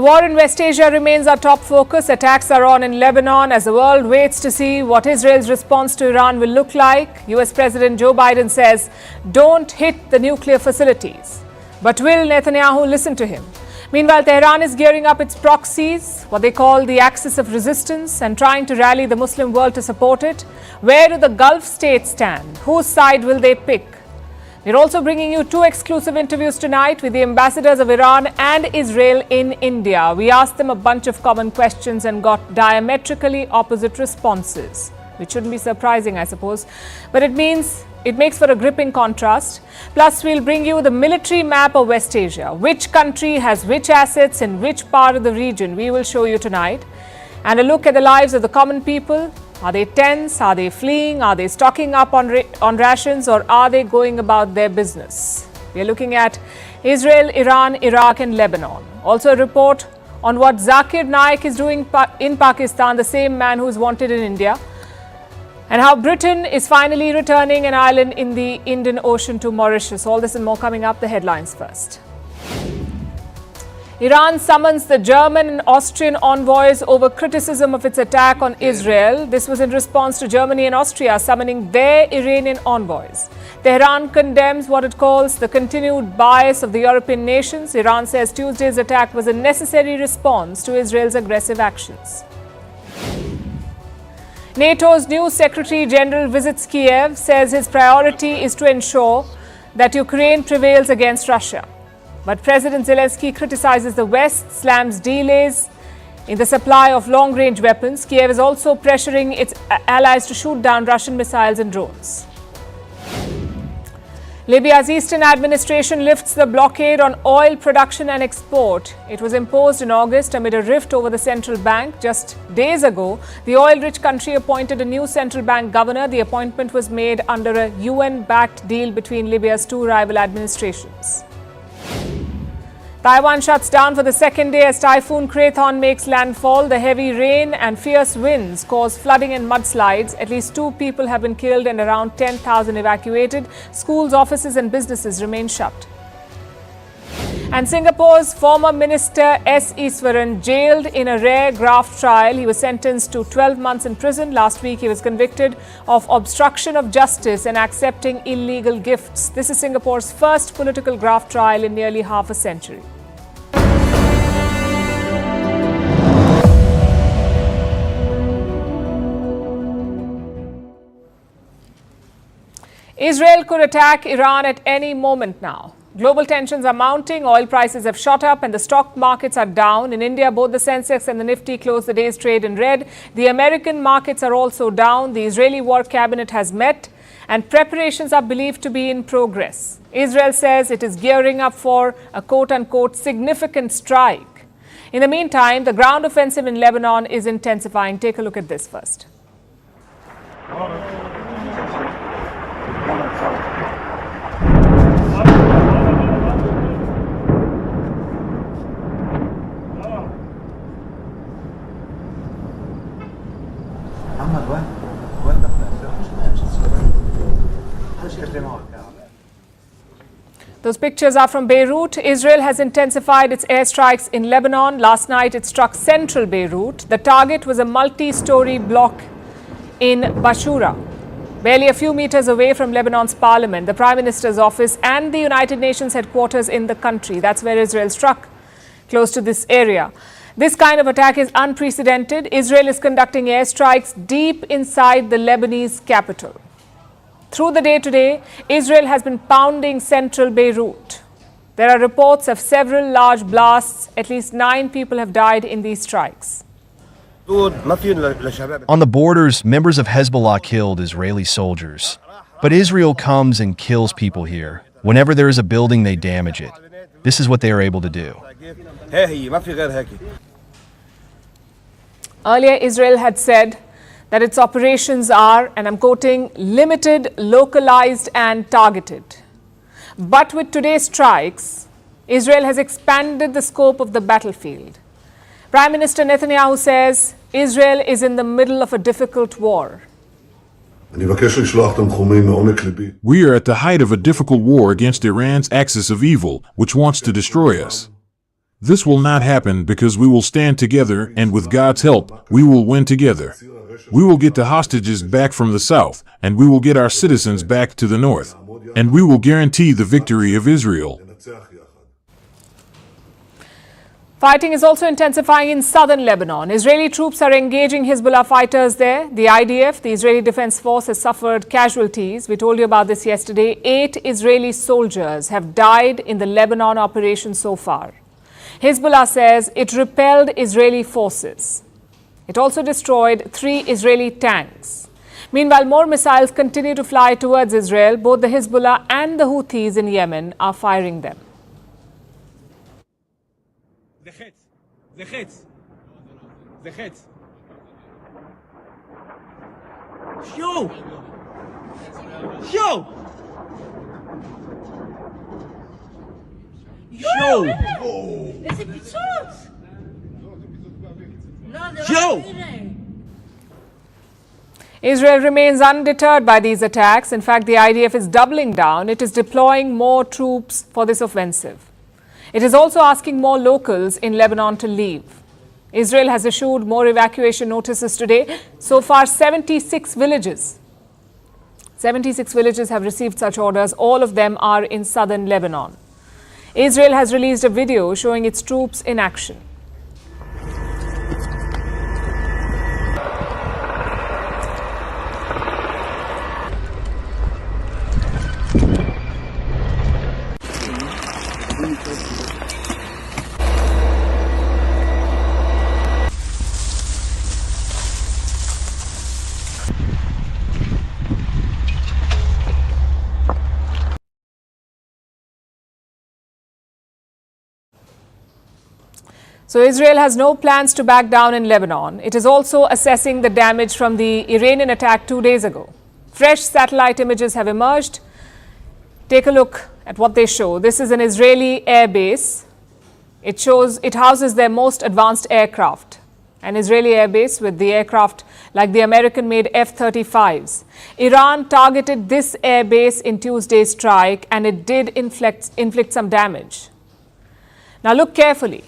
The war in West Asia remains our top focus. Attacks are on in Lebanon as the world waits to see what Israel's response to Iran will look like. US President Joe Biden says, don't hit the nuclear facilities. But will Netanyahu listen to him? Meanwhile, Tehran is gearing up its proxies, what they call the axis of resistance, and trying to rally the Muslim world to support it. Where do the Gulf states stand? Whose side will they pick? We're also bringing you two exclusive interviews tonight with the ambassadors of Iran and Israel in India. We asked them a bunch of common questions and got diametrically opposite responses, which shouldn't be surprising, I suppose. But it makes for a gripping contrast. Plus, we'll bring you the military map of West Asia. Which country has which assets in which part of the region? We will show you tonight. And a look at the lives of the common people. Are they tense? Are they fleeing? Are they stocking up on rations? Or are they going about their business? We are looking at Israel, Iran, Iraq and Lebanon. Also a report on what Zakir Naik is doing in Pakistan, the same man who is wanted in India. And how Britain is finally returning an island in the Indian Ocean to Mauritius. All this and more coming up. The headlines first. Iran summons the German and Austrian envoys over criticism of its attack on Israel. This was in response to Germany and Austria summoning their Iranian envoys. Tehran condemns what it calls the continued bias of the European nations. Iran says Tuesday's attack was a necessary response to Israel's aggressive actions. NATO's new Secretary General visits Kiev, says his priority is to ensure that Ukraine prevails against Russia. But President Zelensky criticizes the West, slams delays in the supply of long-range weapons. Kiev is also pressuring its allies to shoot down Russian missiles and drones. Libya's Eastern administration lifts the blockade on oil production and export. It was imposed in August amid a rift over the central bank. Just days ago, the oil-rich country appointed a new central bank governor. The appointment was made under a UN-backed deal between Libya's two rival administrations. Taiwan shuts down for the second day as Typhoon Krathon makes landfall. The heavy rain and fierce winds cause flooding and mudslides. At least 2 people have been killed and around 10,000 evacuated. Schools, offices and businesses remain shut. And Singapore's former minister S. Iswaran jailed in a rare graft trial. He was sentenced to 12 months in prison. Last week he was convicted of obstruction of justice and accepting illegal gifts. This is Singapore's first political graft trial in nearly half a century. Israel could attack Iran at any moment now. Global tensions are mounting, oil prices have shot up and the stock markets are down. In India, both the Sensex and the Nifty closed the day's trade in red. The American markets are also down. The Israeli war cabinet has met and preparations are believed to be in progress. Israel says it is gearing up for a quote-unquote significant strike. In the meantime, the ground offensive in Lebanon is intensifying. Take a look at this first. Those pictures are from Beirut. Israel has intensified its airstrikes in Lebanon. Last night it struck central Beirut. The target was a multi-story block in Bashura, barely a few meters away from Lebanon's parliament, the Prime Minister's office and the United Nations headquarters in the country. That's where Israel struck, close to this area. This kind of attack is unprecedented. Israel is conducting airstrikes deep inside the Lebanese capital. Through the day today, Israel has been pounding central Beirut. There are reports of several large blasts. At least 9 people have died in these strikes. On the borders, members of Hezbollah killed Israeli soldiers. But Israel comes and kills people here. Whenever there is a building, they damage it. This is what they are able to do. Earlier, Israel had said that its operations are, and I'm quoting, limited, localized and targeted. But with today's strikes, Israel has expanded the scope of the battlefield. Prime Minister Netanyahu says Israel is in the middle of a difficult war. We are at the height of a difficult war against Iran's axis of evil, which wants to destroy us. This will not happen because we will stand together, and with God's help, we will win together. We will get the hostages back from the south, and we will get our citizens back to the north, and we will guarantee the victory of Israel. Fighting is also intensifying in southern Lebanon. Israeli troops are engaging Hezbollah fighters there. The IDF, the Israeli Defense Force, has suffered casualties. We told you about this yesterday. 8 Israeli soldiers have died in the Lebanon operation so far. Hezbollah says it repelled Israeli forces. It also destroyed 3 Israeli tanks. Meanwhile, more missiles continue to fly towards Israel. Both the Hezbollah and the Houthis in Yemen are firing them. זה חץ. זה חץ. שו! שו! שו! איזה פיצוץ! לא, זה שו! לא נראה. Israel remains undeterred by these attacks. In fact, the IDF is doubling down. It is deploying more troops for this offensive. It is also asking more locals in Lebanon to leave. Israel has issued more evacuation notices today. So far, 76 villages have received such orders. All of them are in southern Lebanon. Israel has released a video showing its troops in action. So Israel has no plans to back down in Lebanon. It is also assessing the damage from the Iranian attack 2 days ago. Fresh satellite images have emerged. Take a look at what they show. This is an Israeli air base. It houses their most advanced aircraft. An Israeli air base with the aircraft like the American-made F-35s. Iran targeted this air base in Tuesday's strike, and it did inflict some damage. Now look carefully.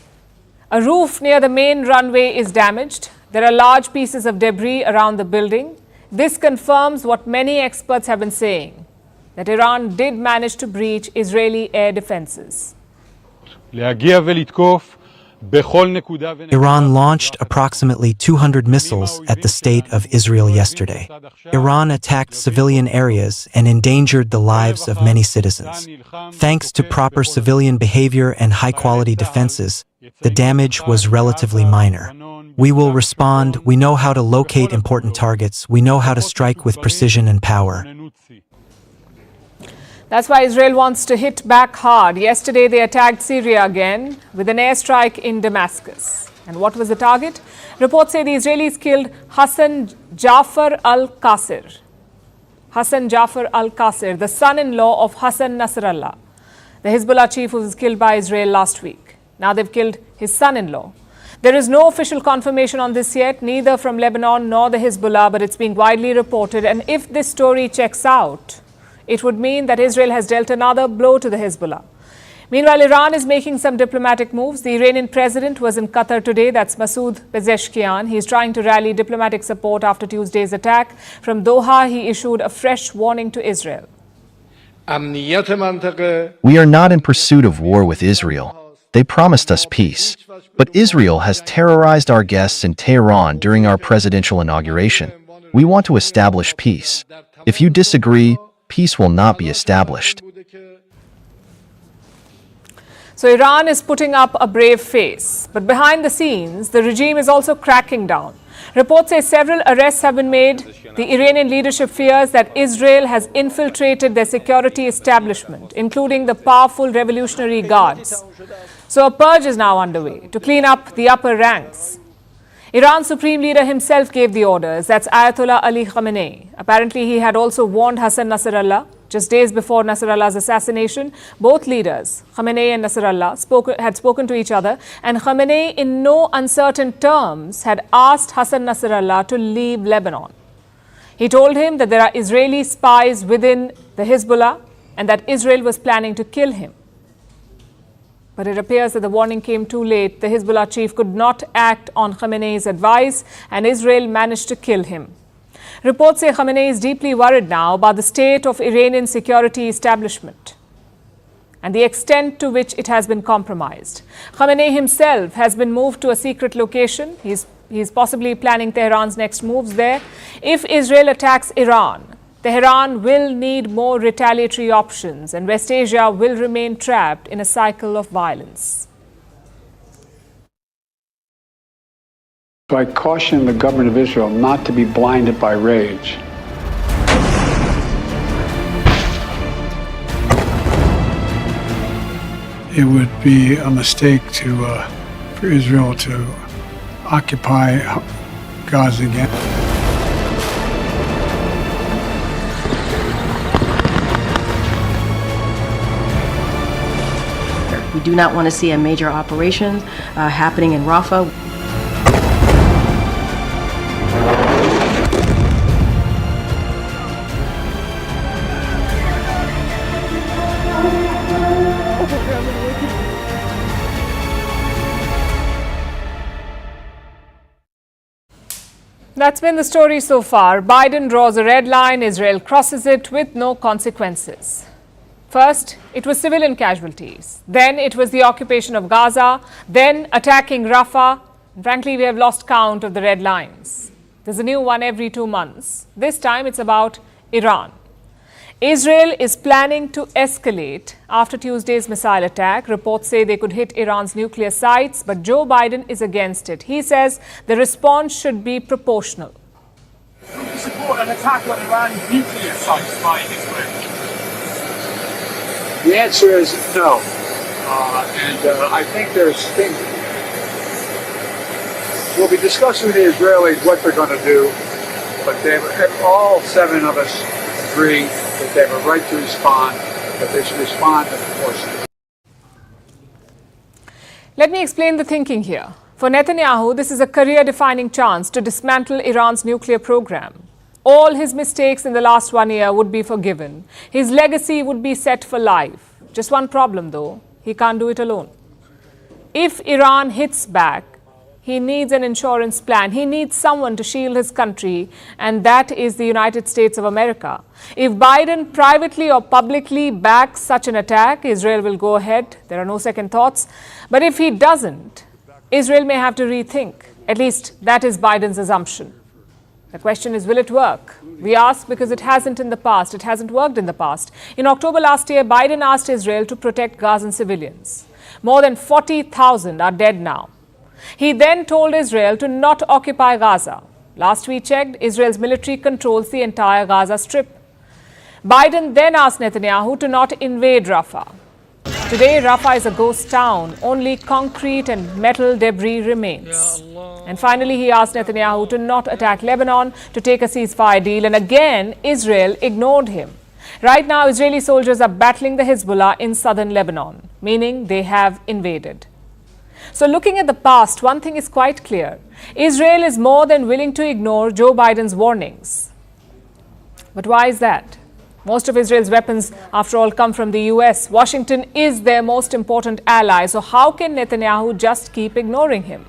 A roof near the main runway is damaged. There are large pieces of debris around the building. This confirms what many experts have been saying, that Iran did manage to breach Israeli air defenses. Iran launched approximately 200 missiles at the state of Israel yesterday. Iran attacked civilian areas and endangered the lives of many citizens. Thanks to proper civilian behavior and high-quality defenses, the damage was relatively minor. We will respond. We know how to locate important targets. We know how to strike with precision and power. That's why Israel wants to hit back hard. Yesterday, they attacked Syria again with an airstrike in Damascus. And what was the target? Reports say the Israelis killed Hassan Jafar al-Qasir. Hassan Jafar al-Qasir, the son-in-law of Hassan Nasrallah, the Hezbollah chief who was killed by Israel last week. Now they've killed his son-in-law. There is no official confirmation on this yet, neither from Lebanon nor the Hezbollah, but it's being widely reported. And if this story checks out, it would mean that Israel has dealt another blow to the Hezbollah. Meanwhile, Iran is making some diplomatic moves. The Iranian president was in Qatar today. That's Masoud Pezeshkian. He's trying to rally diplomatic support after Tuesday's attack. From Doha, he issued a fresh warning to Israel. We are not in pursuit of war with Israel. They promised us peace. But Israel has terrorized our guests in Tehran during our presidential inauguration. We want to establish peace. If you disagree, peace will not be established. So Iran is putting up a brave face. But behind the scenes, the regime is also cracking down. Reports say several arrests have been made. The Iranian leadership fears that Israel has infiltrated their security establishment, including the powerful Revolutionary Guards. So a purge is now underway to clean up the upper ranks. Iran's supreme leader himself gave the orders. That's Ayatollah Ali Khamenei. Apparently, he had also warned Hassan Nasrallah just days before Nasrallah's assassination. Both leaders, Khamenei and Nasrallah, had spoken to each other, and Khamenei, in no uncertain terms, had asked Hassan Nasrallah to leave Lebanon. He told him that there are Israeli spies within the Hezbollah and that Israel was planning to kill him. But it appears that the warning came too late. The Hezbollah chief could not act on Khamenei's advice, and Israel managed to kill him. Reports say Khamenei is deeply worried now about the state of Iranian security establishment and the extent to which it has been compromised. Khamenei himself has been moved to a secret location. He's possibly planning Tehran's next moves there. If Israel attacks Iran, Tehran will need more retaliatory options, and West Asia will remain trapped in a cycle of violence. So I caution the government of Israel not to be blinded by rage. It would be a mistake for Israel to occupy Gaza again. We do not want to see a major operation happening in Rafah. That's been the story so far. Biden draws a red line, Israel crosses it with no consequences. First, it was civilian casualties. Then it was the occupation of Gaza. Then attacking Rafah. And frankly, we have lost count of the red lines. There's a new one every 2 months. This time it's about Iran. Israel is planning to escalate after Tuesday's missile attack. Reports say they could hit Iran's nuclear sites, but Joe Biden is against it. He says the response should be proportional. Would you support an attack on Iran's nuclear sites by Israel? The answer is no. I think there's things. We'll be discussing with the Israelis what they're going to do, but all 7 of us agree that they have a right to respond, but they should respond proportionally. Let me explain the thinking here. For Netanyahu, this is a career-defining chance to dismantle Iran's nuclear program. All his mistakes in the last 1 year would be forgiven. His legacy would be set for life. Just one problem, though. He can't do it alone. If Iran hits back, he needs an insurance plan. He needs someone to shield his country, and that is the United States of America. If Biden privately or publicly backs such an attack, Israel will go ahead. There are no second thoughts. But if he doesn't, Israel may have to rethink. At least that is Biden's assumption. The question is, will it work? We ask because it hasn't in the past. It hasn't worked in the past. In October last year, Biden asked Israel to protect Gazan civilians. More than 40,000 are dead now. He then told Israel to not occupy Gaza. Last we checked, Israel's military controls the entire Gaza Strip. Biden then asked Netanyahu to not invade Rafah. Today, Rafah is a ghost town. Only concrete and metal debris remains. And finally, he asked Netanyahu to not attack Lebanon, to take a ceasefire deal. And again, Israel ignored him. Right now, Israeli soldiers are battling the Hezbollah in southern Lebanon, meaning they have invaded. So looking at the past, one thing is quite clear. Israel is more than willing to ignore Joe Biden's warnings. But why is that? Most of Israel's weapons, after all, come from the US. Washington is their most important ally. So how can Netanyahu just keep ignoring him?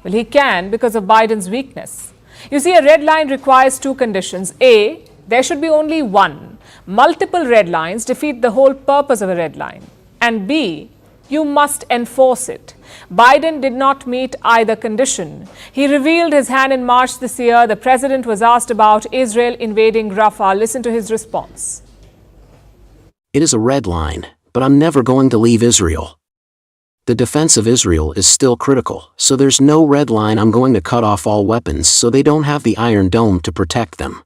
Well, he can because of Biden's weakness. You see, a red line requires 2 conditions. A, there should be only one. Multiple red lines defeat the whole purpose of a red line. And B, you must enforce it. Biden did not meet either condition. He revealed his hand in March this year. The president was asked about Israel invading Rafah. Listen to his response. It is a red line, but I'm never going to leave Israel. The defense of Israel is still critical, so there's no red line. I'm going to cut off all weapons so they don't have the Iron Dome to protect them.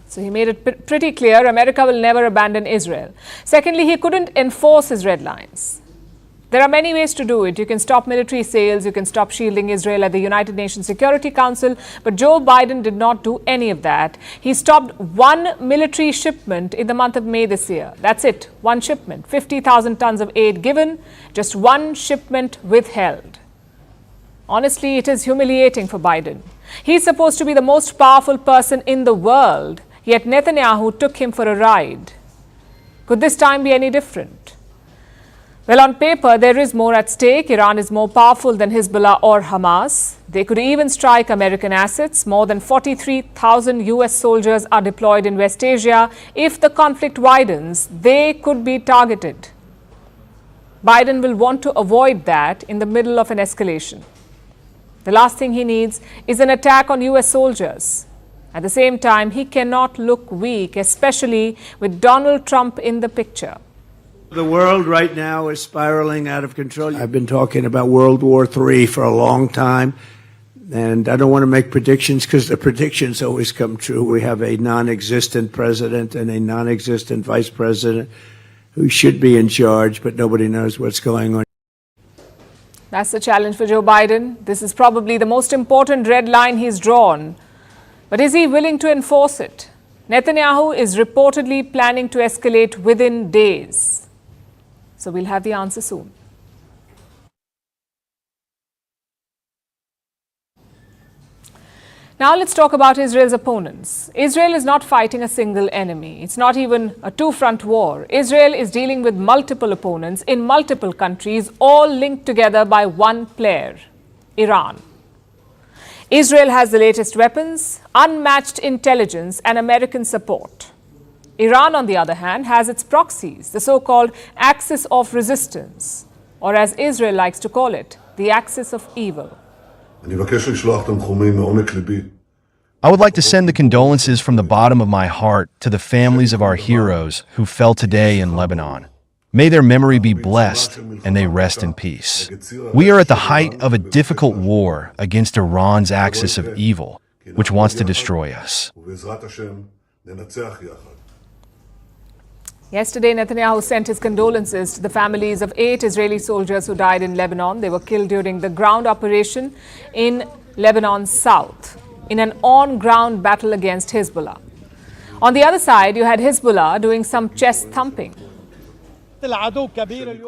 So he made it pretty clear America will never abandon Israel. Secondly, he couldn't enforce his red lines. There are many ways to do it. You can stop military sales, you can stop shielding Israel at the United Nations Security Council, but Joe Biden did not do any of that. He stopped 1 military shipment in the month of May this year. That's it, 1 shipment. 50,000 tons of aid given, just 1 shipment withheld. Honestly, it is humiliating for Biden. He's supposed to be the most powerful person in the world, yet Netanyahu took him for a ride. Could this time be any different? Well, on paper, there is more at stake. Iran is more powerful than Hezbollah or Hamas. They could even strike American assets. More than 43,000 US soldiers are deployed in West Asia. If the conflict widens, they could be targeted. Biden will want to avoid that in the middle of an escalation. The last thing he needs is an attack on US soldiers. At the same time, he cannot look weak, especially with Donald Trump in the picture. The world right now is spiraling out of control. I've been talking about World War III for a long time, and I don't want to make predictions because the predictions always come true. We have a non-existent president and a non-existent vice president who should be in charge, but nobody knows what's going on. That's the challenge for Joe Biden. This is probably the most important red line he's drawn. But is he willing to enforce it? Netanyahu is reportedly planning to escalate within days. So we'll have the answer soon. Now let's talk about Israel's opponents. Israel is not fighting a single enemy. It's not even a two-front war. Israel is dealing with multiple opponents in multiple countries, all linked together by one player, Iran. Israel has the latest weapons, unmatched intelligence, and American support. Iran, on the other hand, has its proxies, the so-called axis of resistance, or as Israel likes to call it, the axis of evil. I would like to send the condolences from the bottom of my heart to the families of our heroes who fell today in Lebanon. May their memory be blessed and they rest in peace. We are at the height of a difficult war against Iran's axis of evil, which wants to destroy us. Yesterday, Netanyahu sent his condolences to the families of 8 Israeli soldiers who died in Lebanon. They were killed during the ground operation in Lebanon's south in an on-ground battle against Hezbollah. On the other side, you had Hezbollah doing some chest thumping.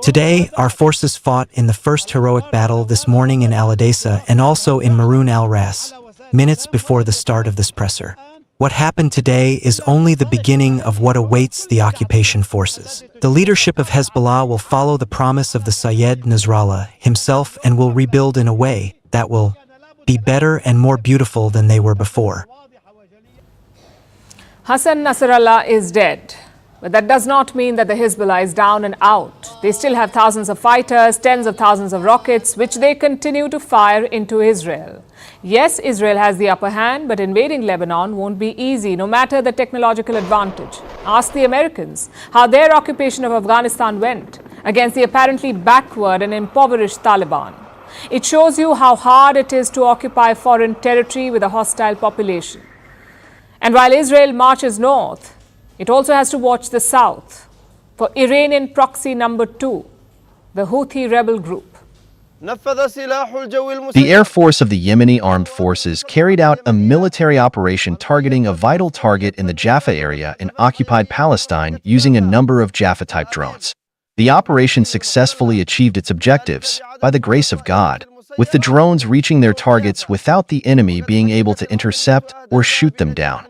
Today, our forces fought in the first heroic battle this morning in Al Adessa and also in Maroun al-Ras, minutes before the start of this presser. What happened today is only the beginning of what awaits the occupation forces. The leadership of Hezbollah will follow the promise of the Sayed Nasrallah himself and will rebuild in a way that will be better and more beautiful than they were before. Hassan Nasrallah is dead. But that does not mean that the Hezbollah is down and out. They still have thousands of fighters, tens of thousands of rockets, which they continue to fire into Israel. Yes, Israel has the upper hand, but invading Lebanon won't be easy, no matter the technological advantage. Ask the Americans how their occupation of Afghanistan went against the apparently backward and impoverished Taliban. It shows you how hard it is to occupy foreign territory with a hostile population. And while Israel marches north, it also has to watch the south for Iranian proxy number 2, the Houthi rebel group. The Air Force of the Yemeni Armed Forces carried out a military operation targeting a vital target in the Jaffa area in occupied Palestine using a number of Jaffa-type drones. The operation successfully achieved its objectives, by the grace of God, with the drones reaching their targets without the enemy being able to intercept or shoot them down.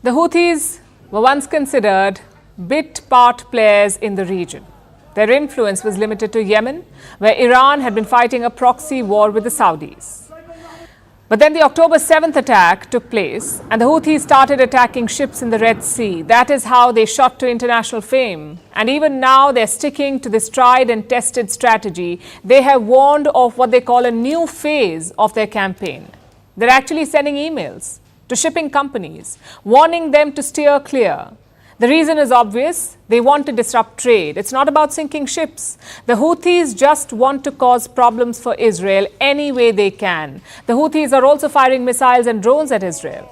The Houthis were once considered bit-part players in the region. Their influence was limited to Yemen, where Iran had been fighting a proxy war with the Saudis. But then the October 7th attack took place, and the Houthis started attacking ships in the Red Sea. That is how they shot to international fame. And even now, they're sticking to this tried and tested strategy. They have warned of what they call a new phase of their campaign. They're actually sending emails to shipping companies, warning them to steer clear. The reason is obvious. They want to disrupt trade. It's not about sinking ships. The Houthis just want to cause problems for Israel any way they can. The Houthis are also firing missiles and drones at Israel.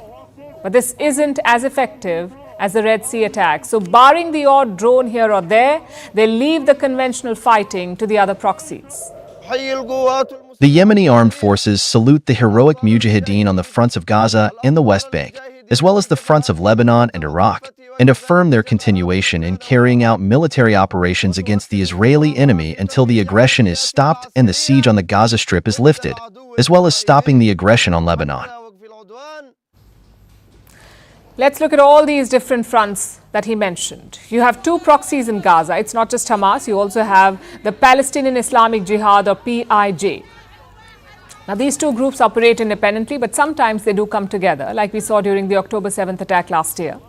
But this isn't as effective as the Red Sea attack. So barring the odd drone here or there, they leave the conventional fighting to the other proxies. The Yemeni armed forces salute the heroic Mujahideen on the fronts of Gaza and the West Bank, as well as the fronts of Lebanon and Iraq, and affirm their continuation in carrying out military operations against the Israeli enemy until the aggression is stopped and the siege on the Gaza Strip is lifted, as well as stopping the aggression on Lebanon. Let's look at all these different fronts that he mentioned. You have two proxies in Gaza. It's not just Hamas. You also have the Palestinian Islamic Jihad, or PIJ. Now, these two groups operate independently, but sometimes they do come together, like we saw during the October 7th attack last year.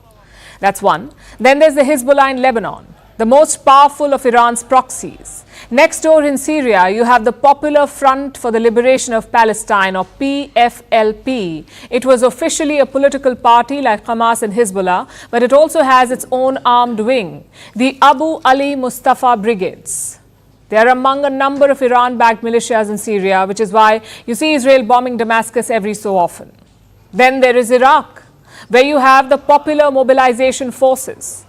That's one. Then there's the Hezbollah in Lebanon, the most powerful of Iran's proxies. Next door in Syria, you have the Popular Front for the Liberation of Palestine, or PFLP. It was officially a political party like Hamas and Hezbollah, but it also has its own armed wing, the Abu Ali Mustafa Brigades. They are among a number of Iran-backed militias in Syria, which is why you see Israel bombing Damascus every so often. Then there is Iraq, where you have the Popular Mobilization Forces.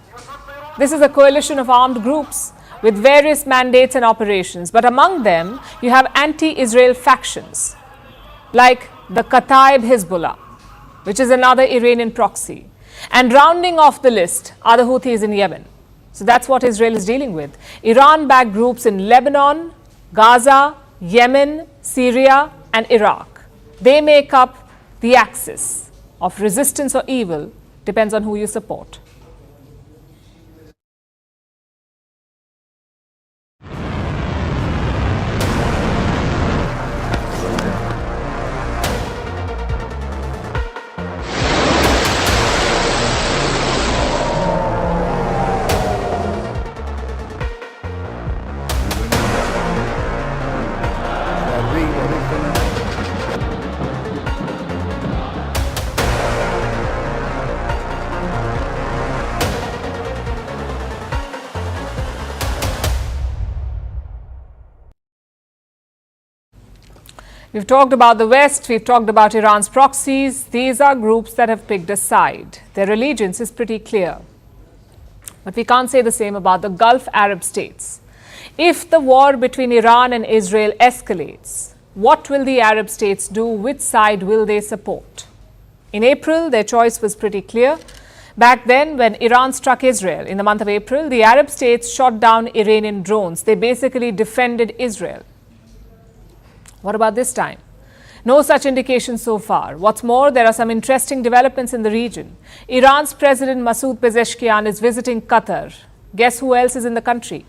This is a coalition of armed groups with various mandates and operations, but among them you have anti-Israel factions like the Kataib Hezbollah, which is another Iranian proxy. And rounding off the list are the Houthis in Yemen. So that's what Israel is dealing with. Iran-backed groups in Lebanon, Gaza, Yemen, Syria and Iraq. They make up the axis of resistance or evil, depends on who you support. We've talked about the West, we've talked about Iran's proxies. These are groups that have picked a side. Their allegiance is pretty clear. But we can't say the same about the Gulf Arab states. If the war between Iran and Israel escalates, what will the Arab states do? Which side will they support? In April, their choice was pretty clear. Back then, when Iran struck Israel in the month of April, the Arab states shot down Iranian drones. They basically defended Israel. What about this time? No such indication so far. What's more, there are some interesting developments in the region. Iran's President Masoud Pezeshkian is visiting Qatar. Guess who else is in the country?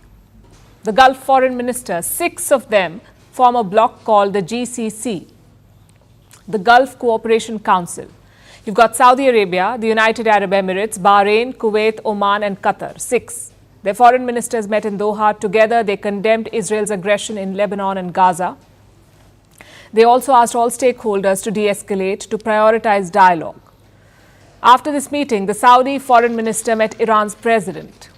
The Gulf foreign ministers. 6 of them form a bloc called the GCC, the Gulf Cooperation Council. You've got Saudi Arabia, the United Arab Emirates, Bahrain, Kuwait, Oman and Qatar. 6. Their foreign ministers met in Doha. Together, they condemned Israel's aggression in Lebanon and Gaza. They also asked all stakeholders to de-escalate, to prioritize dialogue. After this meeting, the Saudi foreign minister met Iran's president.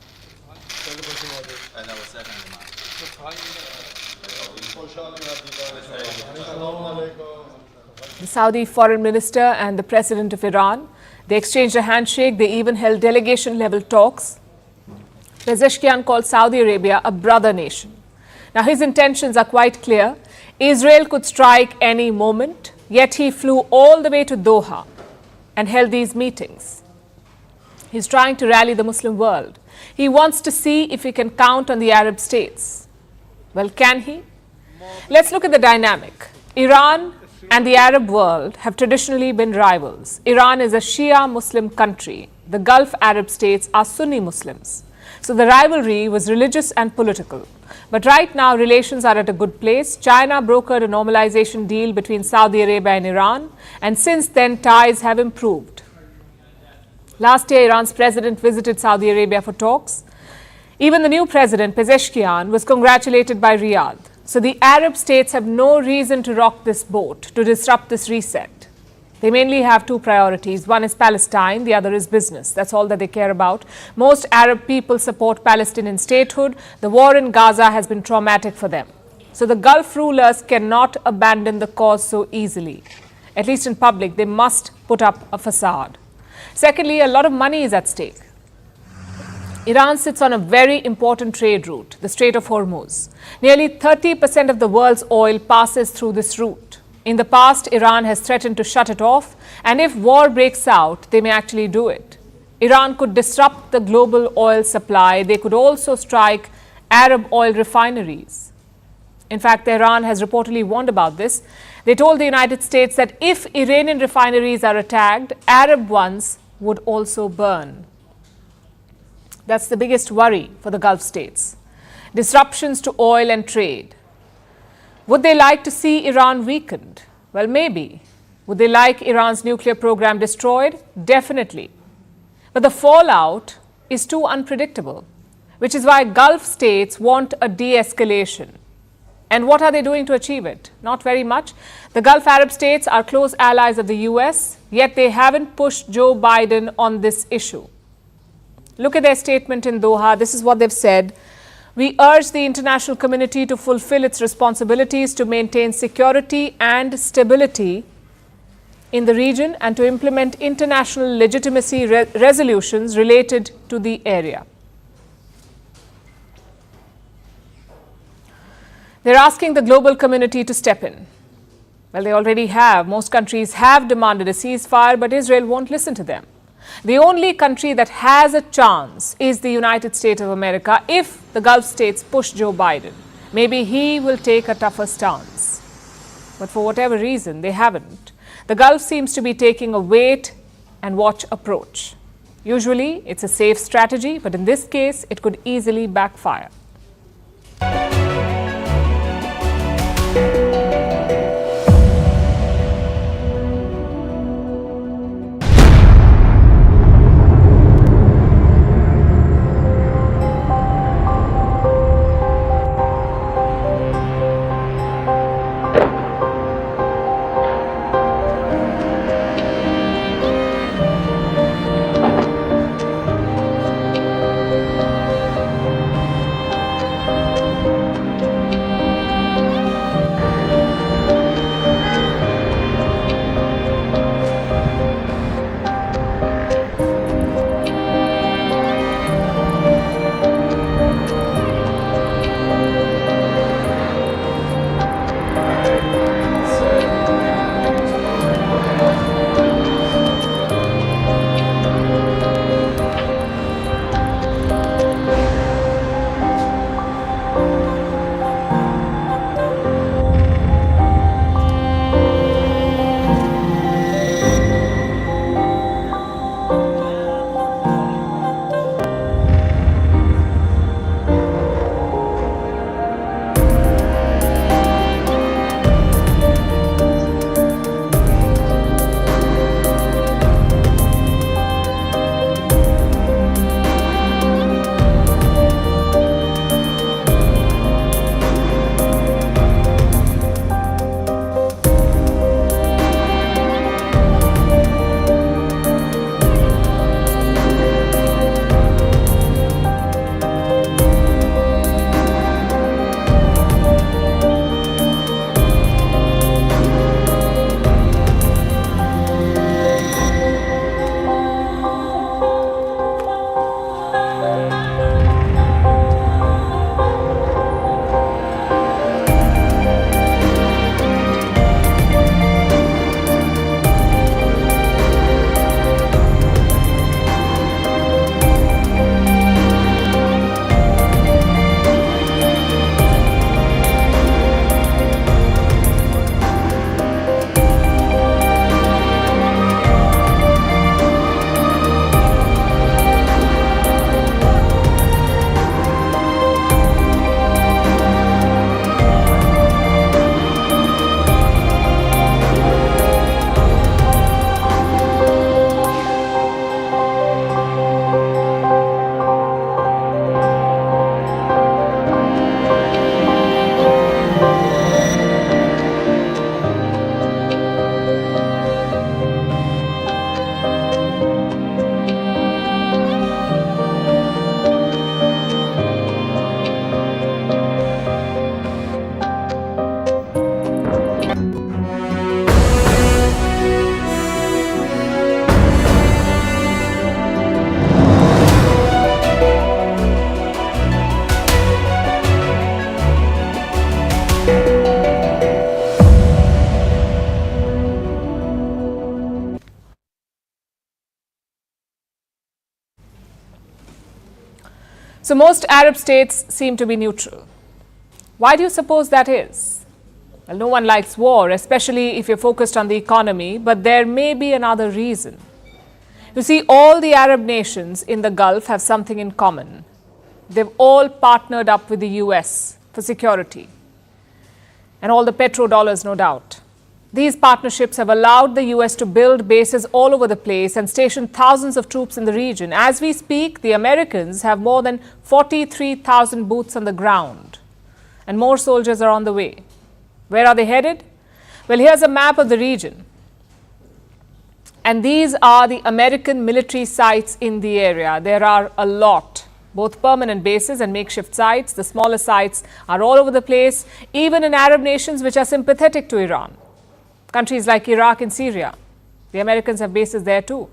The Saudi foreign minister and the president of Iran, they exchanged a handshake. They even held delegation-level talks. Pezeshkian called Saudi Arabia a brother nation. Now, his intentions are quite clear. Israel could strike any moment, yet he flew all the way to Doha and held these meetings. He's trying to rally the Muslim world. He wants to see if he can count on the Arab states. Well, can he? Let's look at the dynamic. Iran and the Arab world have traditionally been rivals. Iran is a Shia Muslim country. The Gulf Arab states are Sunni Muslims. So the rivalry was religious and political. But right now, relations are at a good place. China brokered a normalization deal between Saudi Arabia and Iran, and since then, ties have improved. Last year, Iran's president visited Saudi Arabia for talks. Even the new president, Pezeshkian, was congratulated by Riyadh. So the Arab states have no reason to rock this boat, to disrupt this reset. They mainly have 2 priorities. One is Palestine, the other is business. That's all that they care about. Most Arab people support Palestinian statehood. The war in Gaza has been traumatic for them. So the Gulf rulers cannot abandon the cause so easily. At least in public, they must put up a facade. Secondly, a lot of money is at stake. Iran sits on a very important trade route, the Strait of Hormuz. Nearly 30% of the world's oil passes through this route. In the past, Iran has threatened to shut it off, and if war breaks out, they may actually do it. Iran could disrupt the global oil supply. They could also strike Arab oil refineries. In fact, Iran has reportedly warned about this. They told the United States that if Iranian refineries are attacked, Arab ones would also burn. That's the biggest worry for the Gulf states. Disruptions to oil and trade. Would they like to see Iran weakened? Well, maybe. Would they like Iran's nuclear program destroyed? Definitely. But the fallout is too unpredictable, which is why Gulf states want a de-escalation. And what are they doing to achieve it? Not very much. The Gulf Arab states are close allies of the US, yet they haven't pushed Joe Biden on this issue. Look at their statement in Doha. This is what they've said. We urge the international community to fulfill its responsibilities to maintain security and stability in the region and to implement international legitimacy resolutions related to the area. They're asking the global community to step in. Well, they already have. Most countries have demanded a ceasefire, but Israel won't listen to them. The only country that has a chance is the United States of America if the Gulf states push Joe Biden. Maybe he will take a tougher stance. But for whatever reason, they haven't. The Gulf seems to be taking a wait and watch approach. Usually, it's a safe strategy, but in this case, it could easily backfire. So most Arab states seem to be neutral. Why do you suppose that is? Well, no one likes war, especially if you're focused on the economy, but there may be another reason. You see, all the Arab nations in the Gulf have something in common. They've all partnered up with the US for security. And all the petrodollars, no doubt. These partnerships have allowed the US to build bases all over the place and station thousands of troops in the region. As we speak, the Americans have more than 43,000 boots on the ground. And more soldiers are on the way. Where are they headed? Well, here's a map of the region. And these are the American military sites in the area. There are a lot, both permanent bases and makeshift sites. The smaller sites are all over the place, even in Arab nations which are sympathetic to Iran. Countries like Iraq and Syria. The Americans have bases there too.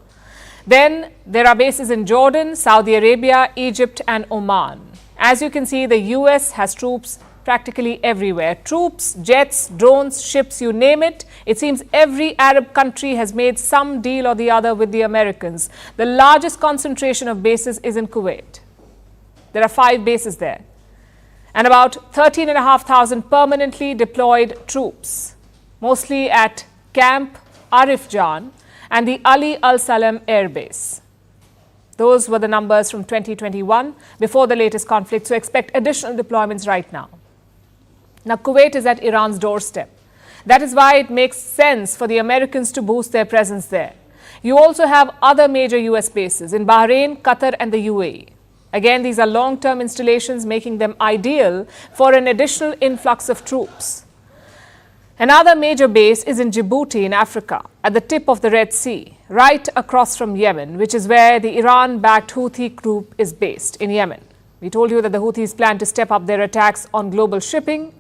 Then there are bases in Jordan, Saudi Arabia, Egypt and Oman. As you can see, the US has troops practically everywhere. Troops, jets, drones, ships, you name it. It seems every Arab country has made some deal or the other with the Americans. The largest concentration of bases is in Kuwait. There are 5 bases there. And about 13,500 permanently deployed troops, mostly at Camp Arif Jan and the Ali Al Salem Air Base. Those were the numbers from 2021 before the latest conflict, so expect additional deployments right now. Now, Kuwait is at Iran's doorstep. That is why it makes sense for the Americans to boost their presence there. You also have other major US bases in Bahrain, Qatar and the UAE. Again, these are long-term installations, making them ideal for an additional influx of troops. Another major base is in Djibouti in Africa, at the tip of the Red Sea, right across from Yemen, which is where the Iran-backed Houthi group is based in Yemen. We told you that the Houthis plan to step up their attacks on global shipping.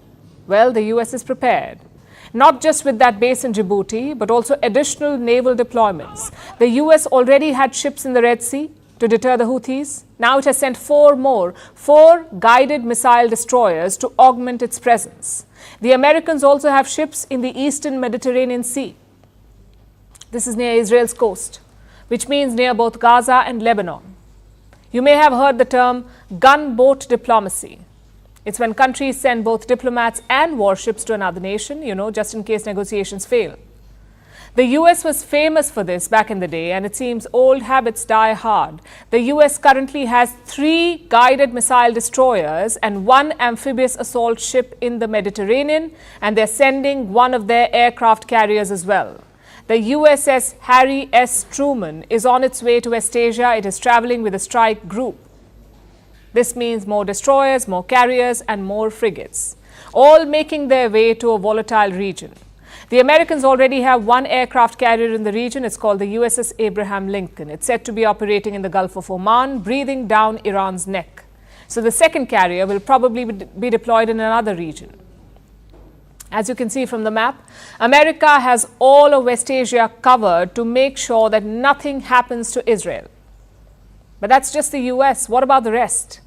Well, the US is prepared. Not just with that base in Djibouti, but also additional naval deployments. The US already had ships in the Red Sea to deter the Houthis. Now it has sent 4 more, 4 guided missile destroyers to augment its presence. The Americans also have ships in the eastern Mediterranean Sea. This is near Israel's coast, which means near both Gaza and Lebanon. You may have heard the term gunboat diplomacy. It's when countries send both diplomats and warships to another nation, just in case negotiations fail. The US was famous for this back in the day, and it seems old habits die hard. The US currently has 3 guided missile destroyers and 1 amphibious assault ship in the Mediterranean, and they're sending one of their aircraft carriers as well. The USS Harry S. Truman is on its way to West Asia. It is traveling with a strike group. This means more destroyers, more carriers, and more frigates, all making their way to a volatile region. The Americans already have 1 aircraft carrier in the region. It's called the USS Abraham Lincoln. It's said to be operating in the Gulf of Oman, breathing down Iran's neck. So the second carrier will probably be deployed in another region. As you can see from the map, America has all of West Asia covered to make sure that nothing happens to Israel. But that's just the US. What about the rest?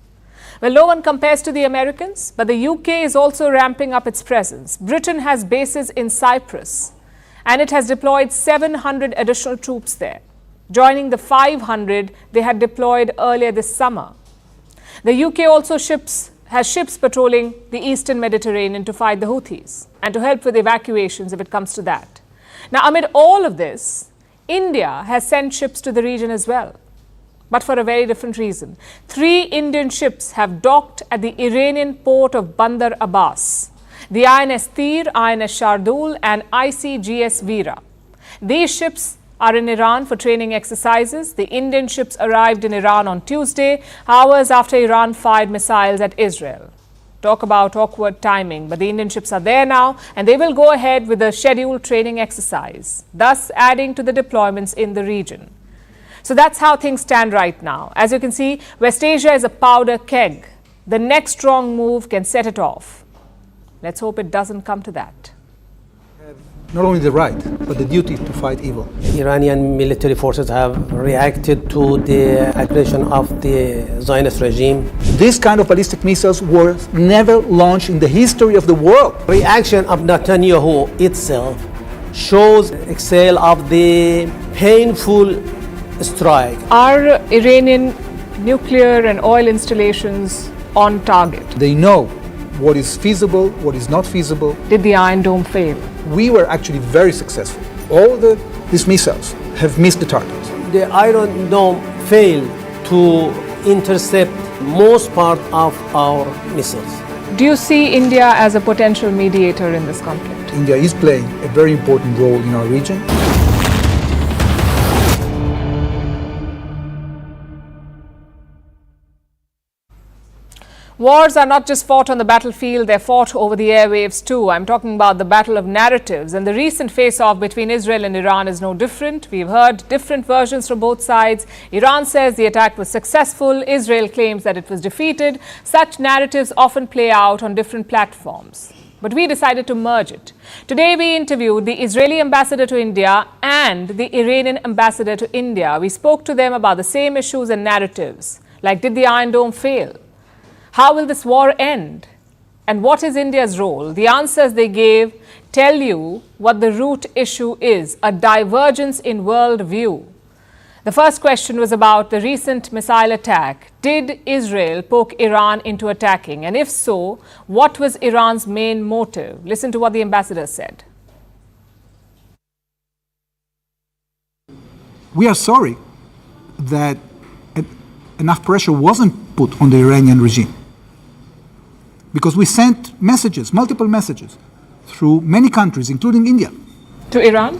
Well, no one compares to the Americans, but the UK is also ramping up its presence. Britain has bases in Cyprus, and it has deployed 700 additional troops there, joining the 500 they had deployed earlier this summer. The UK also has ships patrolling the eastern Mediterranean to fight the Houthis and to help with evacuations if it comes to that. Now, amid all of this, India has sent ships to the region as well, but for a very different reason. 3 Indian ships have docked at the Iranian port of Bandar Abbas: the INS Tir, INS Shardul and ICGS Veera. These ships are in Iran for training exercises. The Indian ships arrived in Iran on Tuesday, hours after Iran fired missiles at Israel. Talk about awkward timing, but the Indian ships are there now, and they will go ahead with a scheduled training exercise, thus adding to the deployments in the region. So that's how things stand right now. As you can see, West Asia is a powder keg. The next strong move can set it off. Let's hope it doesn't come to that. Not only the right, but the duty to fight evil. Iranian military forces have reacted to the aggression of the Zionist regime. This kind of ballistic missiles were never launched in the history of the world. Reaction of Netanyahu itself shows exhale of the painful strike. Are Iranian nuclear and oil installations on target? They know what is feasible, what is not feasible. Did the Iron Dome fail? We were actually very successful. All these missiles have missed the target. the Iron Dome failed to intercept most part of our missiles. Do you see India as a potential mediator in this conflict? India is playing a very important role in our region. Wars are not just fought on the battlefield, they're fought over the airwaves too. I'm talking about the battle of narratives, and the recent face-off between Israel and Iran is no different. We've heard different versions from both sides. Iran says the attack was successful. Israel claims that it was defeated. Such narratives often play out on different platforms, but we decided to merge it. Today we interviewed the Israeli ambassador to India and the Iranian ambassador to India. We spoke to them about the same issues and narratives, like did the Iron Dome fail? How will this war end? And what is India's role? The answers they gave tell you what the root issue is, a divergence in world view. The first question was about the recent missile attack. Did Israel poke Iran into attacking? And if so, what was Iran's main motive? Listen to what the ambassador said. We are sorry that enough pressure wasn't put on the Iranian regime, because we sent messages, multiple messages, through many countries, including India. To Iran?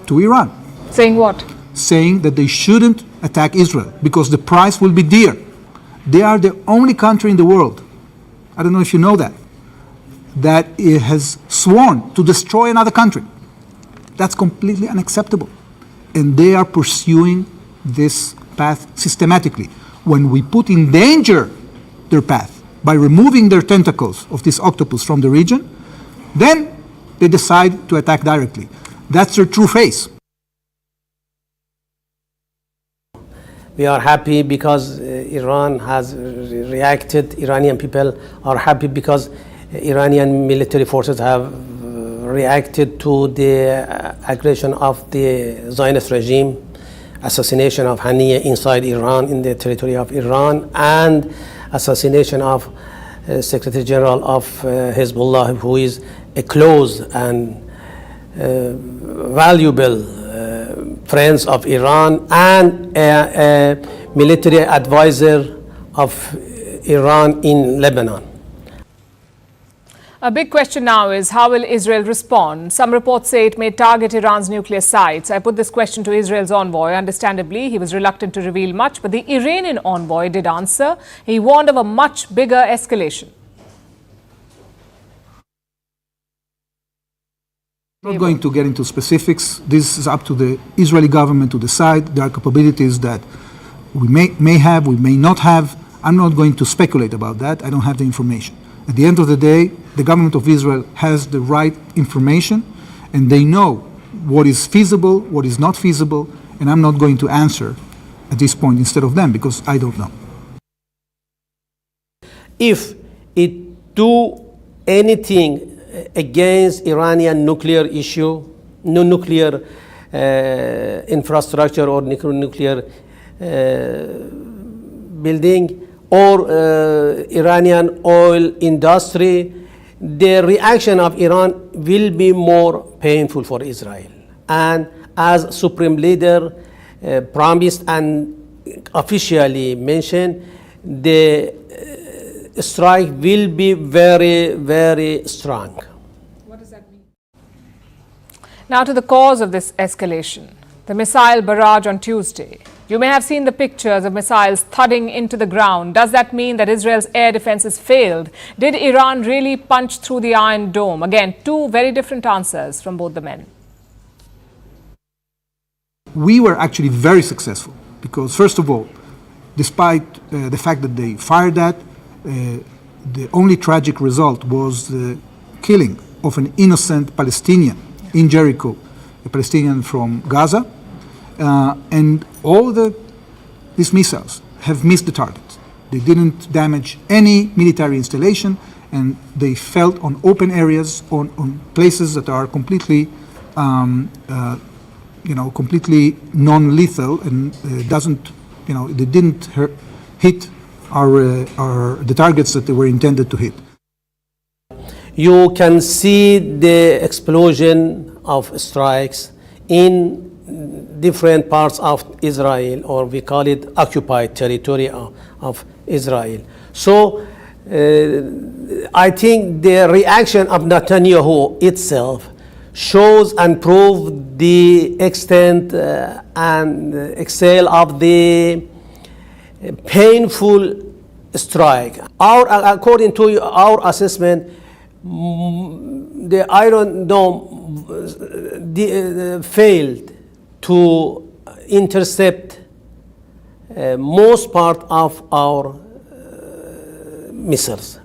To Iran. Saying what? Saying that they shouldn't attack Israel because the price will be dear. They are the only country in the world, I don't know if you know that it has sworn to destroy another country. That's completely unacceptable. And they are pursuing this path systematically. When we put in danger their path by removing their tentacles of this octopus from the region, then they decide to attack directly. That's their true face. We are happy because Iran has reacted. Iranian people are happy because Iranian military forces have reacted to the aggression of the Zionist regime, assassination of Khamenei inside Iran, in the territory of Iran, and assassination of Secretary General of Hezbollah, who is a close and valuable friends of Iran, and a military advisor of Iran in Lebanon. A big question now is, how will Israel respond? Some reports say it may target Iran's nuclear sites. I put this question to Israel's envoy. Understandably, he was reluctant to reveal much, but the Iranian envoy did answer. He warned of a much bigger escalation. I'm not going to get into specifics. This is up to the Israeli government to decide. There are capabilities that we may have, we may not have. I'm not going to speculate about that. I don't have the information. At the end of the day, the government of Israel has the right information, and they know what is feasible, what is not feasible, and I'm not going to answer at this point instead of them because I don't know. If it do anything against Iranian nuclear issue, nuclear infrastructure or nuclear building, or Iranian oil industry, the reaction of Iran will be more painful for Israel. And as Supreme Leader promised and officially mentioned, the strike will be very, very strong. What does that mean? Now to the cause of this escalation, the missile barrage on Tuesday. You may have seen the pictures of missiles thudding into the ground. Does that mean that Israel's air defenses failed? Did Iran really punch through the Iron Dome? Again, two very different answers from both the men. We were actually very successful because, first of all, despite the fact that they fired that, the only tragic result was the killing of an innocent Palestinian in Jericho, a Palestinian from Gaza. And all these missiles have missed the target. They didn't damage any military installation, and they fell on open areas, on places that are completely, completely non-lethal, and they didn't hit the targets that they were intended to hit. You can see the explosion of strikes in different parts of Israel, or we call it occupied territory of Israel. So I think the reaction of Netanyahu itself shows and proves the extent and scale of the painful strike. According to our assessment, the Iron Dome failed to intercept most part of our missiles.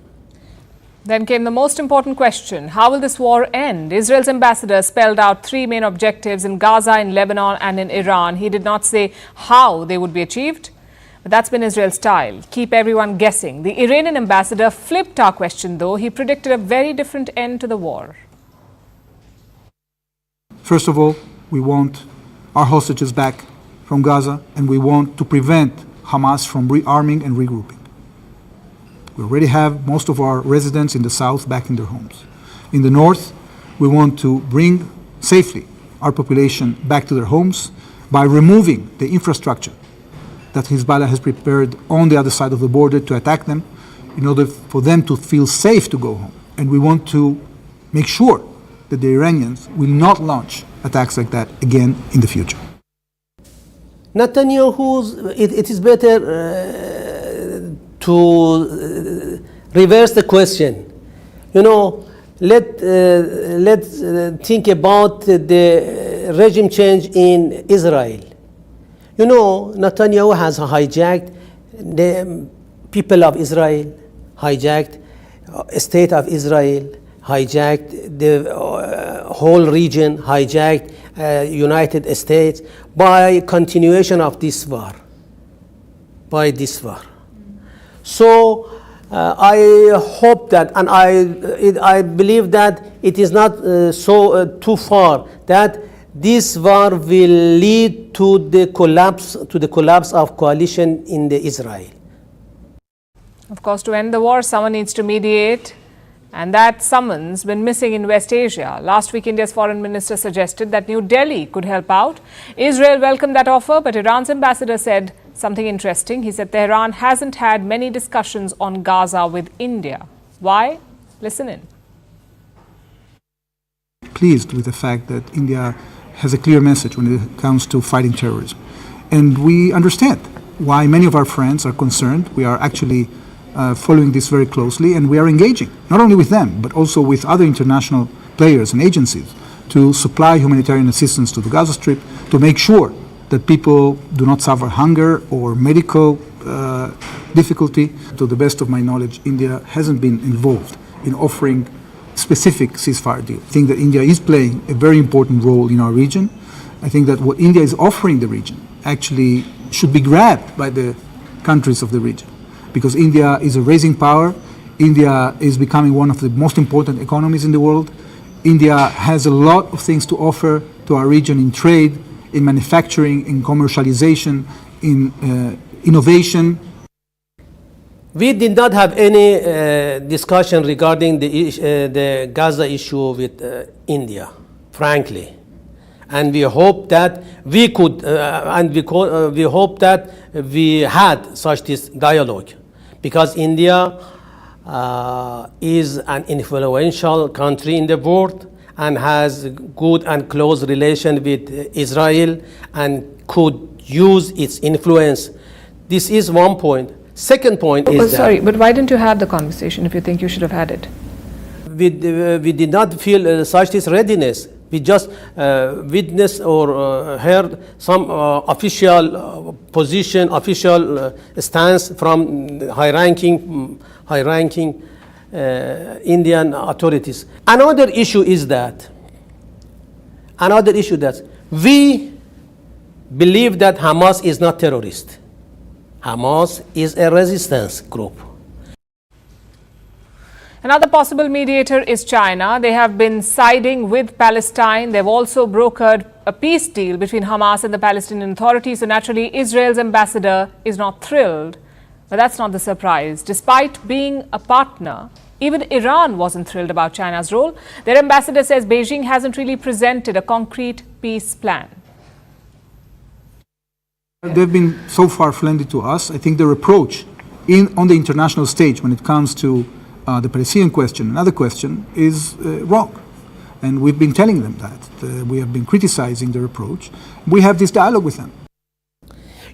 Then came the most important question. How will this war end? Israel's ambassador spelled out 3 main objectives in Gaza, in Lebanon and in Iran. He did not say how they would be achieved. But that's been Israel's style. Keep everyone guessing. The Iranian ambassador flipped our question, though. He predicted a very different end to the war. First of all, we want our hostages back from Gaza, and we want to prevent Hamas from rearming and regrouping. We already have most of our residents in the south back in their homes. In the north, we want to bring safely our population back to their homes by removing the infrastructure that Hezbollah has prepared on the other side of the border to attack them in order for them to feel safe to go home. And we want to make sure that the Iranians will not launch attacks like that again in the future. Netanyahu, it is better to reverse the question. You know, let's think about the regime change in Israel. You know, Netanyahu has hijacked the people of Israel, hijacked state of Israel, hijacked the whole region, hijacked United States by continuation of this war, So I hope that, and I believe that it is not too far, that this war will lead to the collapse of coalition in the Israel. Of course, to end the war, someone needs to mediate. And that someone's been missing in West Asia. Last week, India's foreign minister suggested that New Delhi could help out. Israel welcomed that offer, but Iran's ambassador said something interesting. He said Tehran hasn't had many discussions on Gaza with India. Why? Listen in. Pleased with the fact that India has a clear message when it comes to fighting terrorism. And we understand why many of our friends are concerned. We are actually following this very closely, and we are engaging, not only with them, but also with other international players and agencies to supply humanitarian assistance to the Gaza Strip, to make sure that people do not suffer hunger or medical difficulty. To the best of my knowledge, India hasn't been involved in offering specific ceasefire deal. I think that India is playing a very important role in our region. I think that what India is offering the region actually should be grabbed by the countries of the region, because India is a rising power. India is becoming one of the most important economies in the world. India has a lot of things to offer to our region in trade, in manufacturing, in commercialization, in innovation. We did not have any discussion regarding the Gaza issue with India, frankly. And we hope that we could, we hope that we had such this dialogue, because India is an influential country in the world and has good and close relation with Israel and could use its influence. This is one point. Second point is sorry, but why didn't you have the conversation if you think you should have had it? We did not feel such this readiness. We just witnessed or heard some official position, official stance from high-ranking Indian authorities. Another issue that we believe that Hamas is not terrorist. Hamas is a resistance group. Another possible mediator is China. They have been siding with Palestine. They've also brokered a peace deal between Hamas and the Palestinian Authority. So naturally, Israel's ambassador is not thrilled. But that's not the surprise. Despite being a partner, even Iran wasn't thrilled about China's role. Their ambassador says Beijing hasn't really presented a concrete peace plan. They've been so far friendly to us. I think their approach on the international stage when it comes to the Palestinian question, another question, is wrong. And we've been telling them that. We have been criticizing their approach. We have this dialogue with them.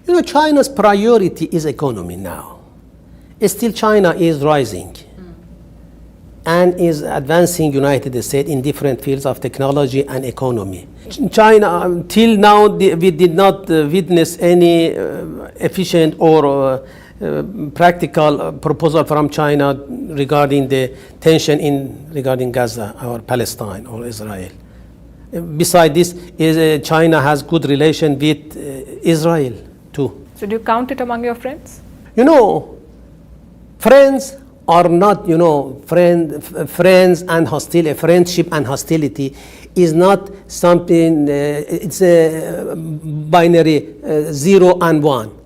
You know, China's priority is economy now. Still, China is rising and is advancing United States in different fields of technology and economy. China, until now, we did not witness any efficient or practical proposal from China regarding the tension regarding Gaza or Palestine or Israel. Besides this, China has good relation with Israel too. So do you count it among your friends? You know, friends are not, you know, friends and hostility. Friendship and hostility is not something, it's a binary 0 and 1.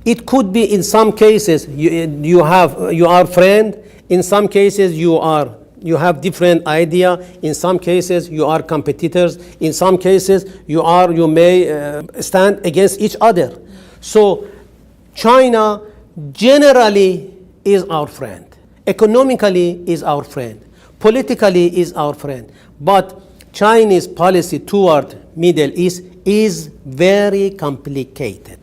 It could be in some cases you are friend, in some cases you have different idea, in some cases you are competitors, in some cases you may stand against each other. So China generally is our friend. Economically is our friend, politically is our friend, but Chinese policy toward Middle East is very complicated.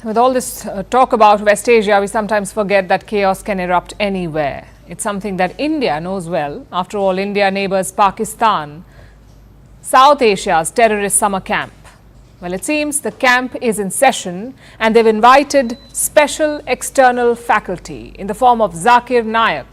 With all this talk about West Asia, we sometimes forget that chaos can erupt anywhere. It's something that India knows well. After all, India neighbors Pakistan, South Asia's terrorist summer camp. Well, it seems the camp is in session and they've invited special external faculty in the form of Zakir Naik.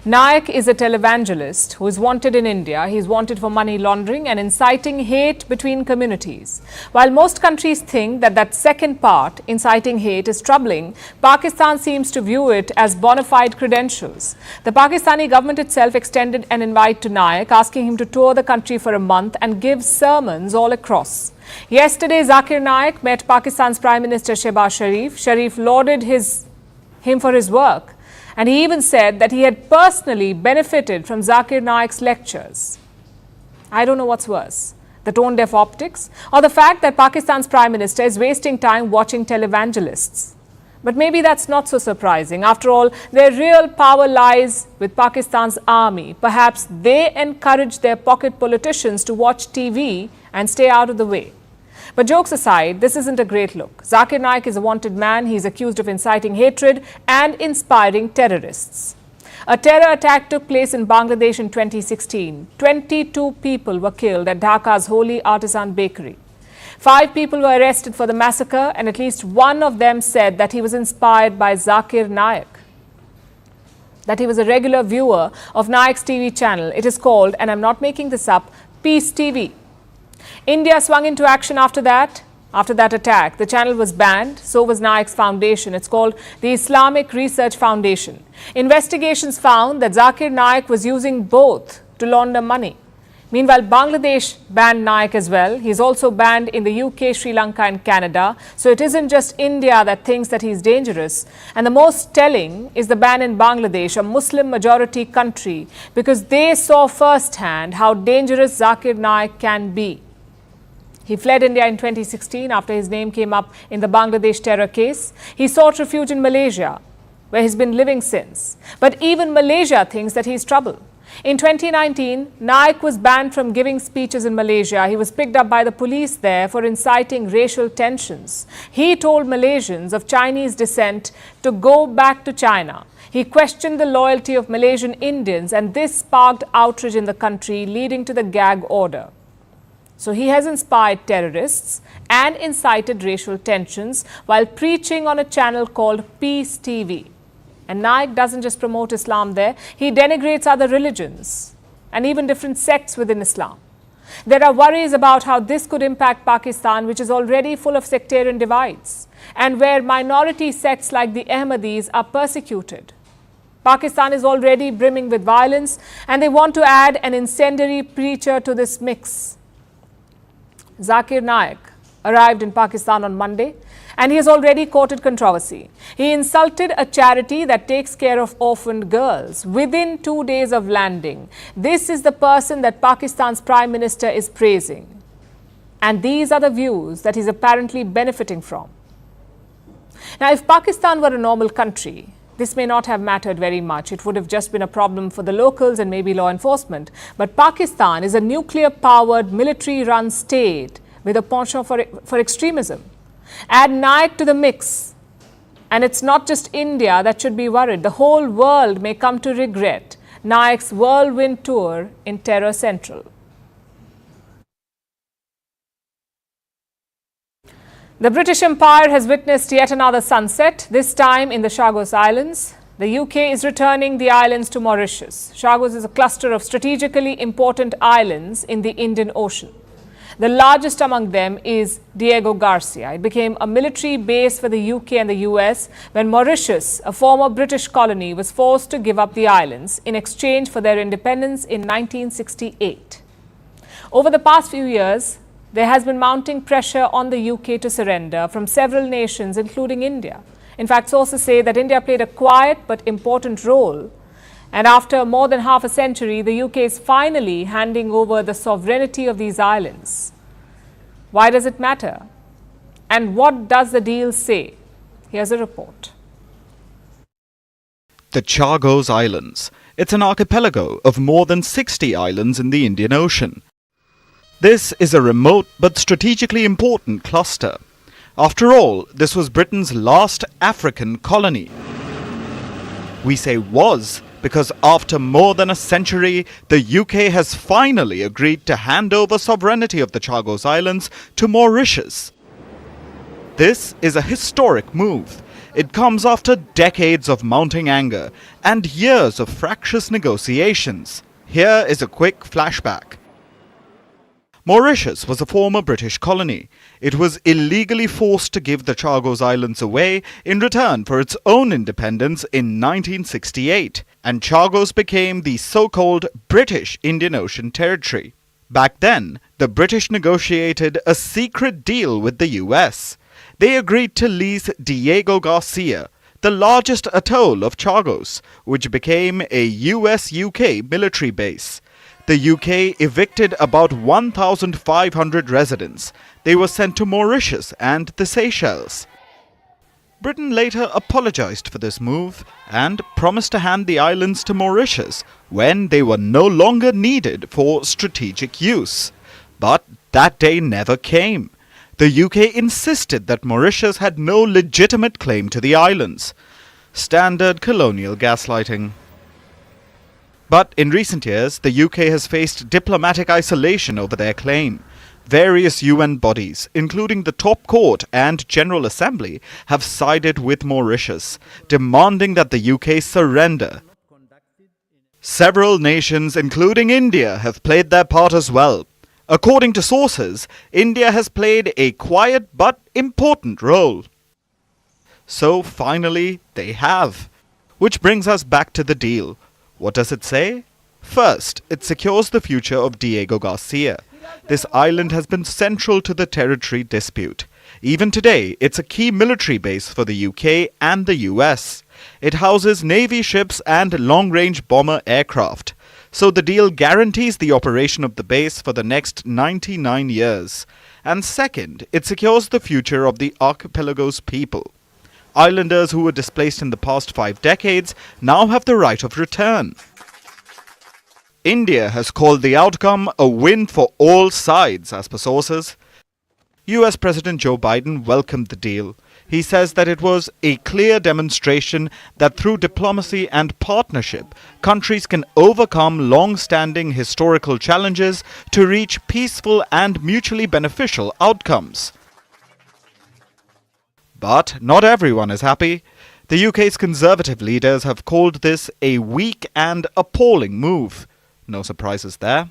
Naik is a televangelist who is wanted in India. He is wanted for money laundering and inciting hate between communities. While most countries think that second part, inciting hate, is troubling, Pakistan seems to view it as bona fide credentials. The Pakistani government itself extended an invite to Naik, asking him to tour the country for a month and give sermons all across. Yesterday, Zakir Naik met Pakistan's Prime Minister Shehbaz Sharif. Sharif lauded him for his work. And he even said that he had personally benefited from Zakir Naik's lectures. I don't know what's worse, the tone-deaf optics or the fact that Pakistan's Prime Minister is wasting time watching televangelists. But maybe that's not so surprising. After all, their real power lies with Pakistan's army. Perhaps they encourage their pocket politicians to watch TV and stay out of the way. But jokes aside, this isn't a great look. Zakir Naik is a wanted man. He's accused of inciting hatred and inspiring terrorists. A terror attack took place in Bangladesh in 2016. 22 people were killed at Dhaka's Holy Artisan Bakery. 5 people were arrested for the massacre, and at least one of them said that he was inspired by Zakir Naik, that he was a regular viewer of Naik's TV channel. It is called, and I'm not making this up, Peace TV. India swung into action after that attack. The channel was banned, so was Naik's foundation. It's called the Islamic Research Foundation. Investigations found that Zakir Naik was using both to launder money. Meanwhile, Bangladesh banned Naik as well. He's also banned in the UK, Sri Lanka and Canada. So it isn't just India that thinks that he's dangerous. And the most telling is the ban in Bangladesh, a Muslim majority country, because they saw firsthand how dangerous Zakir Naik can be. He fled India in 2016 after his name came up in the Bangladesh terror case. He sought refuge in Malaysia, where he's been living since. But even Malaysia thinks that he's trouble. In 2019, Naik was banned from giving speeches in Malaysia. He was picked up by the police there for inciting racial tensions. He told Malaysians of Chinese descent to go back to China. He questioned the loyalty of Malaysian Indians, and this sparked outrage in the country, leading to the gag order. So he has inspired terrorists and incited racial tensions while preaching on a channel called Peace TV. And Naik doesn't just promote Islam there, he denigrates other religions and even different sects within Islam. There are worries about how this could impact Pakistan, which is already full of sectarian divides, and where minority sects like the Ahmadis are persecuted. Pakistan is already brimming with violence, and they want to add an incendiary preacher to this mix. Zakir Naik arrived in Pakistan on Monday And he has already courted controversy. He insulted a charity that takes care of orphaned girls within 2 days of landing. This is the person that Pakistan's Prime Minister is praising. And these are the views that he's apparently benefiting from. Now, if Pakistan were a normal country, this may not have mattered very much. It would have just been a problem for the locals and maybe law enforcement. But Pakistan is a nuclear-powered, military-run state with a penchant for extremism. Add Naik to the mix, and it's not just India that should be worried. The whole world may come to regret Naik's whirlwind tour in Terror Central. The British Empire has witnessed yet another sunset, this time in the Chagos Islands. The UK is returning the islands to Mauritius. Chagos is a cluster of strategically important islands in the Indian Ocean. The largest among them is Diego Garcia. It became a military base for the UK and the US when Mauritius, a former British colony, was forced to give up the islands in exchange for their independence in 1968. Over the past few years, there has been mounting pressure on the UK to surrender from several nations, including India. In fact, sources say that India played a quiet but important role. And after more than half a century, the UK is finally handing over the sovereignty of these islands. Why does it matter? And what does the deal say? Here's a report. The Chagos Islands. It's an archipelago of more than 60 islands in the Indian Ocean. This is a remote but strategically important cluster. After all, this was Britain's last African colony. We say was because after more than a century, the UK has finally agreed to hand over sovereignty of the Chagos Islands to Mauritius. This is a historic move. It comes after decades of mounting anger and years of fractious negotiations. Here is a quick flashback. Mauritius was a former British colony. It was illegally forced to give the Chagos Islands away in return for its own independence in 1968, and Chagos became the so-called British Indian Ocean Territory. Back then, the British negotiated a secret deal with the US. They agreed to lease Diego Garcia, the largest atoll of Chagos, which became a US-UK military base. The UK evicted about 1,500 residents. They were sent to Mauritius and the Seychelles. Britain later apologized for this move and promised to hand the islands to Mauritius when they were no longer needed for strategic use. But that day never came. The UK insisted that Mauritius had no legitimate claim to the islands. Standard colonial gaslighting. But in recent years, the UK has faced diplomatic isolation over their claim. Various UN bodies, including the Top Court and General Assembly, have sided with Mauritius, demanding that the UK surrender. Several nations, including India, have played their part as well. According to sources, India has played a quiet but important role. So finally, they have. Which brings us back to the deal. What does it say? First, it secures the future of Diego Garcia. This island has been central to the territory dispute. Even today, it's a key military base for the UK and the US. It houses Navy ships and long-range bomber aircraft. So the deal guarantees the operation of the base for the next 99 years. And second, it secures the future of the archipelago's people. Islanders who were displaced in the past 5 decades now have the right of return. India has called the outcome a win for all sides, as per sources. US President Joe Biden welcomed the deal. He says that it was a clear demonstration that through diplomacy and partnership, countries can overcome long-standing historical challenges to reach peaceful and mutually beneficial outcomes. But not everyone is happy. The UK's Conservative leaders have called this a weak and appalling move. No surprises there.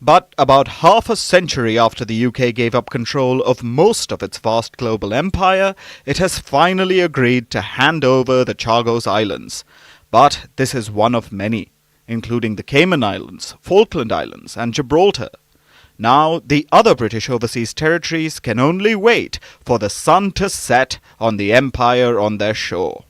But about half a century after the UK gave up control of most of its vast global empire, it has finally agreed to hand over the Chagos Islands. But this is one of many, including the Cayman Islands, Falkland Islands and Gibraltar. Now, the other British overseas territories can only wait for the sun to set on the empire on their shore.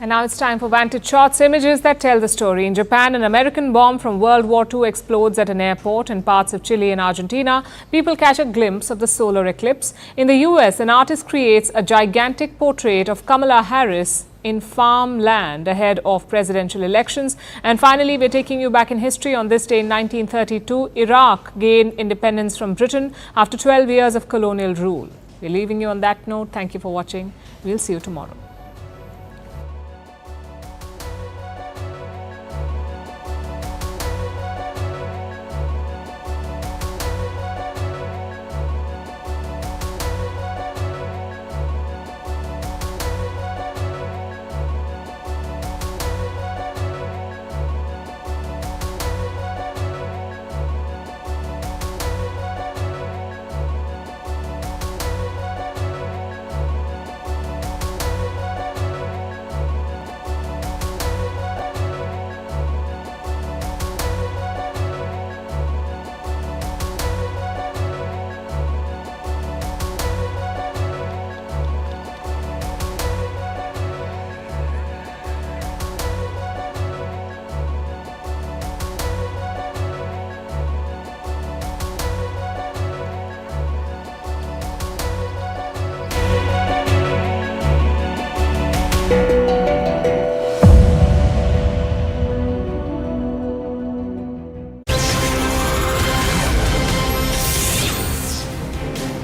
And now it's time for Vantage Shots, images that tell the story. In Japan, an American bomb from World War II explodes at an airport. In parts of Chile and Argentina, people catch a glimpse of the solar eclipse. In the US, an artist creates a gigantic portrait of Kamala Harris in farmland ahead of presidential elections. And finally, we're taking you back in history. On this day in 1932, Iraq gained independence from Britain after 12 years of colonial rule. We're leaving you on that note. Thank you for watching. We'll see you tomorrow.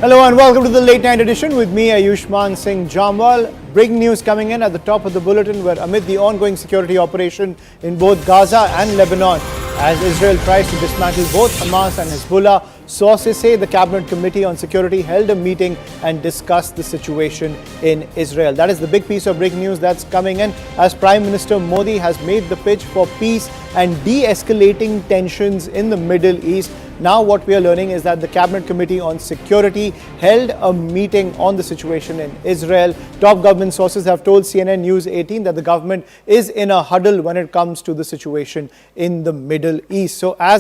Hello and welcome to the late night edition with me, Ayushman Singh Jamwal. Breaking news coming in at the top of the bulletin, where amid the ongoing security operation in both Gaza and Lebanon, as Israel tries to dismantle both Hamas and Hezbollah, sources say the Cabinet Committee on Security held a meeting and discussed the situation in Israel. That is the big piece of breaking news that's coming in, as Prime Minister Modi has made the pitch for peace and de-escalating tensions in the Middle East. Now what we are learning is that the Cabinet Committee on Security held a meeting on the situation in Israel. Top government sources have told CNN News 18 that the government is in a huddle when it comes to the situation in the Middle East. So as